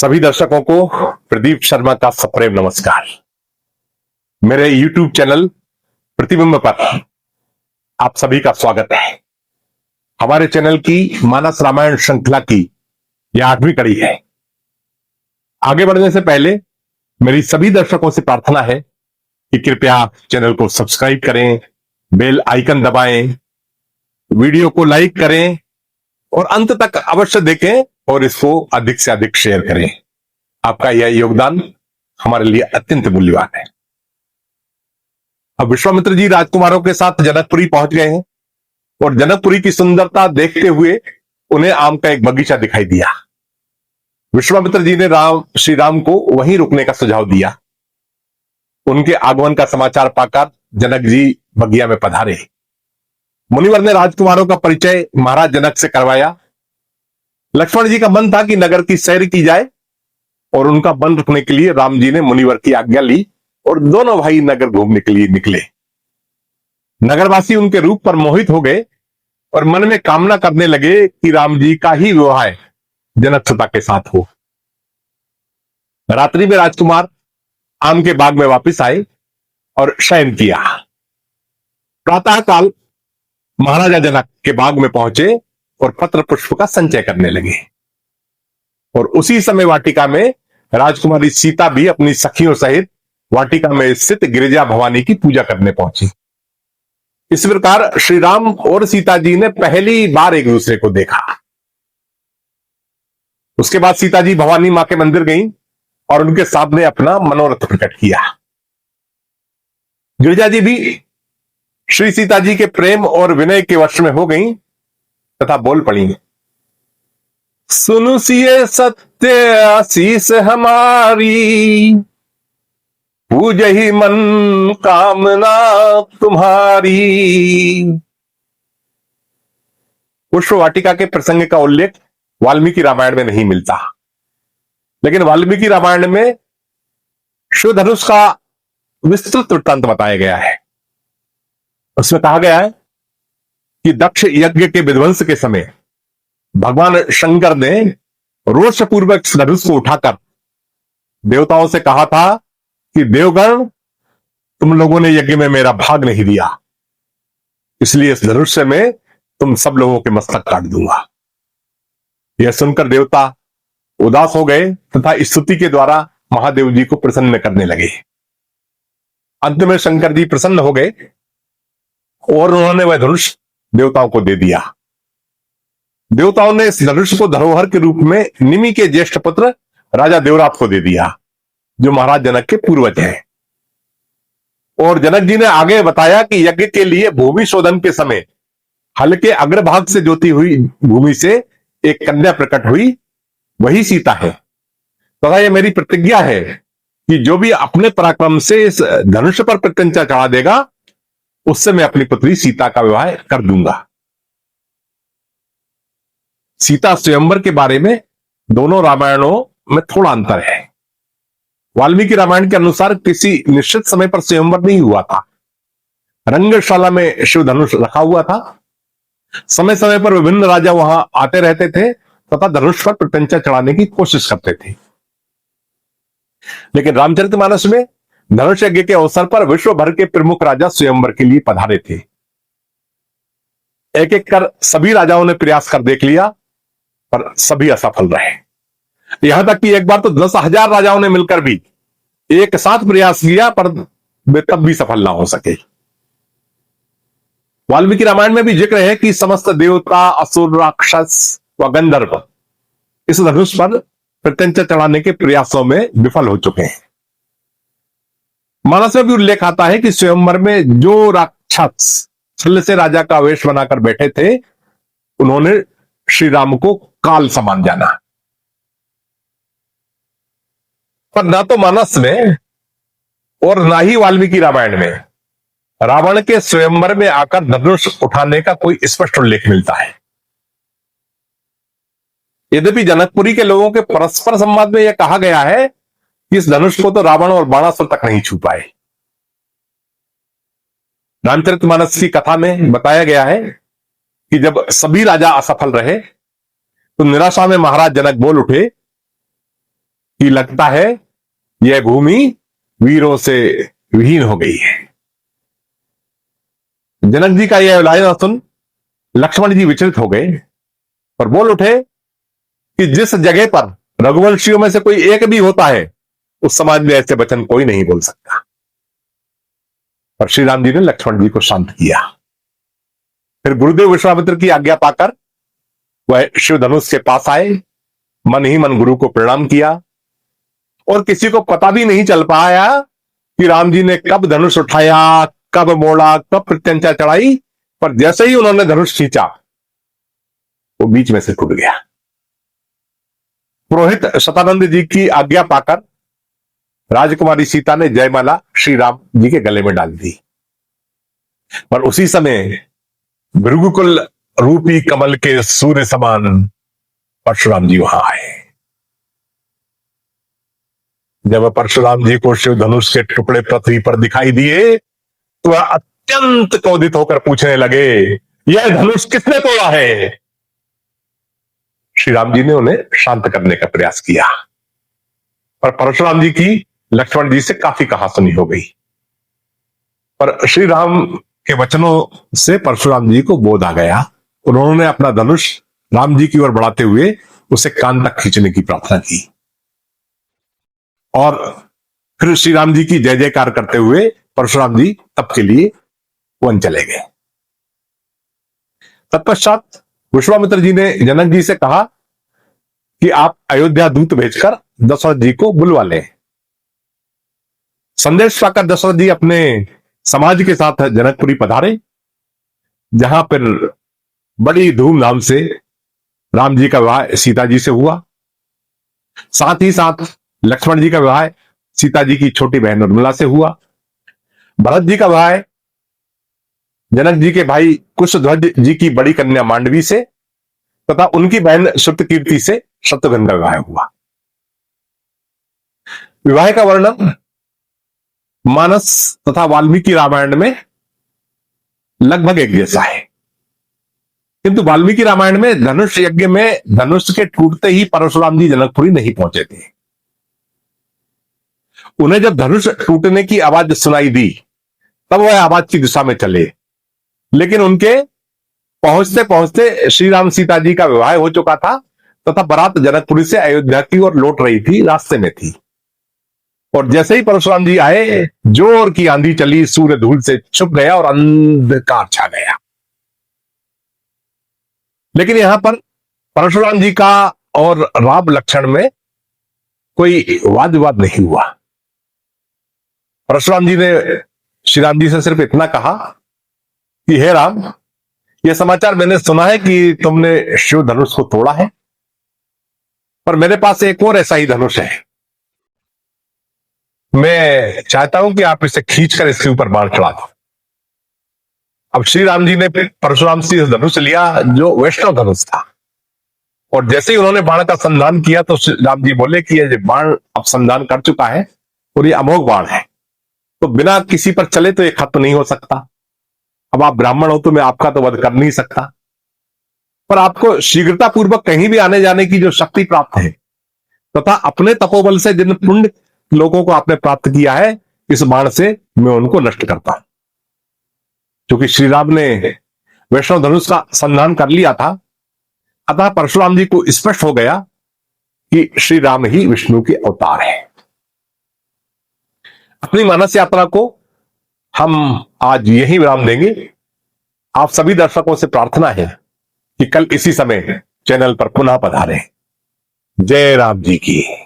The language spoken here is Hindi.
सभी दर्शकों को प्रदीप शर्मा का सप्रेम नमस्कार। मेरे YouTube चैनल प्रतिबिंब पर आप सभी का स्वागत है। हमारे चैनल की मानस रामायण श्रृंखला की यह 8वीं कड़ी है। आगे बढ़ने से पहले मेरी सभी दर्शकों से प्रार्थना है कि कृपया चैनल को सब्सक्राइब करें, बेल आइकन दबाएं, वीडियो को लाइक करें और अंत तक अवश्य देखें और इसको अधिक से अधिक शेयर करें। आपका यह योगदान हमारे लिए अत्यंत मूल्यवान है। अब विश्वामित्र जी राजकुमारों के साथ जनकपुरी पहुंच गए हैं और जनकपुरी की सुंदरता देखते हुए उन्हें आम का एक बगीचा दिखाई दिया। विश्वामित्र जी ने श्री राम को वहीं रुकने का सुझाव दिया। उनके आगमन का समाचार पाकर जनक जी बगिया में पधारे। मुनिवर ने राजकुमारों का परिचय महाराज जनक से करवाया। लक्ष्मण जी का मन था कि नगर की सैर की जाए और उनका मन रखने के लिए राम जी ने मुनिवर की आज्ञा ली और दोनों भाई नगर घूमने के लिए निकले। नगरवासी उनके रूप पर मोहित हो गए और मन में कामना करने लगे कि राम जी का ही विवाह जनक सुता के साथ हो। रात्रि में राजकुमार आम के बाग में वापस आए और शयन किया। प्रातः काल महाराजा जनक के बाग में पहुंचे और पत्र पुष्प का संचय करने लगे और उसी समय वाटिका में राजकुमारी सीता भी अपनी सखियों सहित वाटिका में स्थित गिरिजा भवानी की पूजा करने पहुंची। इस प्रकार श्री राम और सीता जी ने पहली बार एक दूसरे को देखा। उसके बाद सीता जी भवानी मां के मंदिर गईं और उनके सामने अपना मनोरथ प्रकट किया। गिरिजा जी भी श्री सीता जी के प्रेम और विनय के वश में हो गईं तथा बोल पड़ी, सुनु सिए सत्य आशीष हमारी, पूज ही मन कामना तुम्हारी। पुष्प वाटिका के प्रसंग का उल्लेख वाल्मीकि रामायण में नहीं मिलता, लेकिन वाल्मीकि रामायण में शिवधनुष का विस्तृत वृत्तांत बताया गया है। उसमें कहा गया है कि दक्ष यज्ञ के विध्वंस के समय भगवान शंकर ने रोषपूर्वक धनुष को उठाकर देवताओं से कहा था कि देवगण, तुम लोगों ने यज्ञ में मेरा भाग नहीं दिया, इसलिए इस धनुष से मैं तुम सब लोगों के मस्तक काट दूंगा। यह सुनकर देवता उदास हो गए तथा स्तुति के द्वारा महादेव जी को प्रसन्न करने लगे। अंत में शंकर जी प्रसन्न हो गए और उन्होंने वह धनुष देवताओं को दे दिया। देवताओं ने इस धनुष को धरोहर के रूप में निमि के ज्येष्ठ पुत्र राजा देवरात को दे दिया, जो महाराज जनक के पूर्वज हैं। और जनक जी ने आगे बताया कि यज्ञ के लिए भूमि शोधन के समय हल के अग्रभाग से जोती हुई भूमि से एक कन्या प्रकट हुई, वही सीता है। तथा यह मेरी प्रतिज्ञा है कि जो भी अपने पराक्रम से इस धनुष पर प्रत्यंचा चढ़ा देगा, उससे मैं अपनी पुत्री सीता का विवाह कर दूंगा। सीता स्वयंवर के बारे में दोनों रामायणों में थोड़ा अंतर है। वाल्मीकि रामायण के अनुसार किसी निश्चित समय पर स्वयंवर नहीं हुआ था। रंगशाला में शिव धनुष रखा हुआ था। समय समय पर विभिन्न राजा वहां आते रहते थे तथा धनुष पर प्रत्यंचा चढ़ाने की कोशिश करते थे। लेकिन रामचरितमानस में धनुष यज्ञ के अवसर पर विश्व भर के प्रमुख राजा स्वयंवर के लिए पधारे थे। एक एक कर सभी राजाओं ने प्रयास कर देख लिया, पर सभी असफल रहे। यहां तक कि एक बार तो 10,000 राजाओं ने मिलकर भी एक साथ प्रयास किया, पर वे तब भी सफल ना हो सके। वाल्मीकि रामायण में भी जिक्र है कि समस्त देवता, असुर, राक्षस व गंधर्व इस धनुष पर प्रत्यंचा चढ़ाने के प्रयासों में विफल हो चुके हैं। मानस में भी उल्लेख आता है कि स्वयंवर में जो राक्षस छल से राजा का वेश बनाकर बैठे थे, उन्होंने श्री राम को काल समान जाना। पर ना तो मानस में और ना ही वाल्मीकि रामायण में रावण के स्वयंवर में आकर धनुष उठाने का कोई स्पष्ट उल्लेख मिलता है। यद्यपि जनकपुरी के लोगों के परस्पर संवाद में यह कहा गया है कि इस धनुष को तो रावण और बाणासुर तक नहीं छू पाए। रामचरितमानस की कथा में बताया गया है कि जब सभी राजा असफल रहे तो निराशा में महाराज जनक बोल उठे कि लगता है यह भूमि वीरों से विहीन हो गई है। जनक जी का यह लाइन सुन लक्ष्मण जी विचलित हो गए और बोल उठे कि जिस जगह पर रघुवंशियों में से कोई एक भी होता है उस समाज में ऐसे वचन कोई नहीं बोल सकता। और श्री राम जी ने लक्ष्मण जी को शांत किया। फिर गुरुदेव विश्वामित्र की आज्ञा पाकर वह शिव धनुष के पास आए, मन ही मन गुरु को प्रणाम किया और किसी को पता भी नहीं चल पाया कि राम जी ने कब धनुष उठाया, कब मोड़ा, कब प्रत्यंचा चढ़ाई, पर जैसे ही उन्होंने धनुष खींचा वो बीच में से टूट गया। पुरोहित शतानंद जी की आज्ञा पाकर राजकुमारी सीता ने जयमाला श्री राम जी के गले में डाल दी और उसी समय भृगुकुल रूपी कमल के सूर्य समान परशुराम जी वहां आए। जब परशुराम जी को शिव धनुष के टुकड़े पृथ्वी पर दिखाई दिए तो वह अत्यंत क्रोधित होकर पूछने लगे, यह धनुष किसने तोड़ा है? श्री राम जी ने उन्हें शांत करने का प्रयास किया पर परशुराम जी की लक्ष्मण जी से काफी कहासुनी हो गई। पर श्री राम के वचनों से परशुराम जी को बोध आ गया। उन्होंने अपना धनुष राम जी की ओर बढ़ाते हुए उसे कान तक खींचने की प्रार्थना की और फिर श्री राम जी की जय जयकार करते हुए परशुराम जी तब के लिए वन चले गए। तत्पश्चात विश्वामित्र जी ने जनक जी से कहा कि आप अयोध्या दूत भेजकर दशरथ जी को बुलवा लें। संदेश पाकर दशरथ जी अपने समाज के साथ जनकपुरी पधारे, जहां पर बड़ी धूमधाम से राम जी का विवाह सीता जी से हुआ। साथ ही साथ लक्ष्मण जी का विवाह सीता जी की छोटी बहन उर्मिला से हुआ। भरत जी का विवाह जनक जी के भाई कुशध्वज जी की बड़ी कन्या मांडवी से तथा उनकी बहन श्रुतकीर्ति से शत्रुघ्न का विवाह हुआ। विवाह का वर्णन मानस तथा वाल्मीकि रामायण में लगभग एक जैसा है, किंतु वाल्मीकि रामायण में धनुष यज्ञ में धनुष के टूटते ही परशुराम जी जनकपुरी नहीं पहुंचे थे। उन्हें जब धनुष टूटने की आवाज सुनाई दी तब वह आवाज की दिशा में चले, लेकिन उनके पहुंचते पहुंचते श्री राम सीता जी का विवाह हो चुका था तथा बारात जनकपुरी से अयोध्या की ओर लौट रही थी, रास्ते में थी। और जैसे ही परशुराम जी आए, जोर की आंधी चली, सूर्य धूल से छुप गया और अंधकार छा गया। लेकिन यहां पर परशुराम जी का और राम लक्ष्मण में कोई वाद विवाद नहीं हुआ। परशुराम जी ने श्री राम जी से सिर्फ इतना कहा कि हे राम, यह समाचार मैंने सुना है कि तुमने शिव धनुष को तोड़ा है, पर मेरे पास एक और ऐसा ही धनुष है। मैं चाहता हूं कि आप इसे खींचकर इसके ऊपर बाण चढ़ा दो। अब श्री राम जी ने परशुराम से धनुष लिया जो वैष्णव धनुष था, और जैसे ही उन्होंने बाण का संधान किया तो राम जी बोले कि यह बाण अब संधान कर चुका है और ये अमोघ बाण है, तो बिना किसी पर चले तो ये खत्म नहीं हो सकता। अब आप ब्राह्मण हो तो मैं आपका तो वध कर नहीं सकता, पर आपको शीघ्रता पूर्वक कहीं भी आने जाने की जो शक्ति प्राप्त है तथा अपने तपोबल से जिन पुण्य लोगों को आपने प्राप्त किया है, इस बाण से मैं उनको नष्ट करता हूं। क्योंकि श्री राम ने वैष्णव धनुष का संधान कर लिया था, अतः परशुराम जी को स्पष्ट हो गया कि श्री राम ही विष्णु के अवतार है। अपनी मानस यात्रा को हम आज यही विराम देंगे। आप सभी दर्शकों से प्रार्थना है कि कल इसी समय चैनल पर पुनः पधारें। जय राम जी की।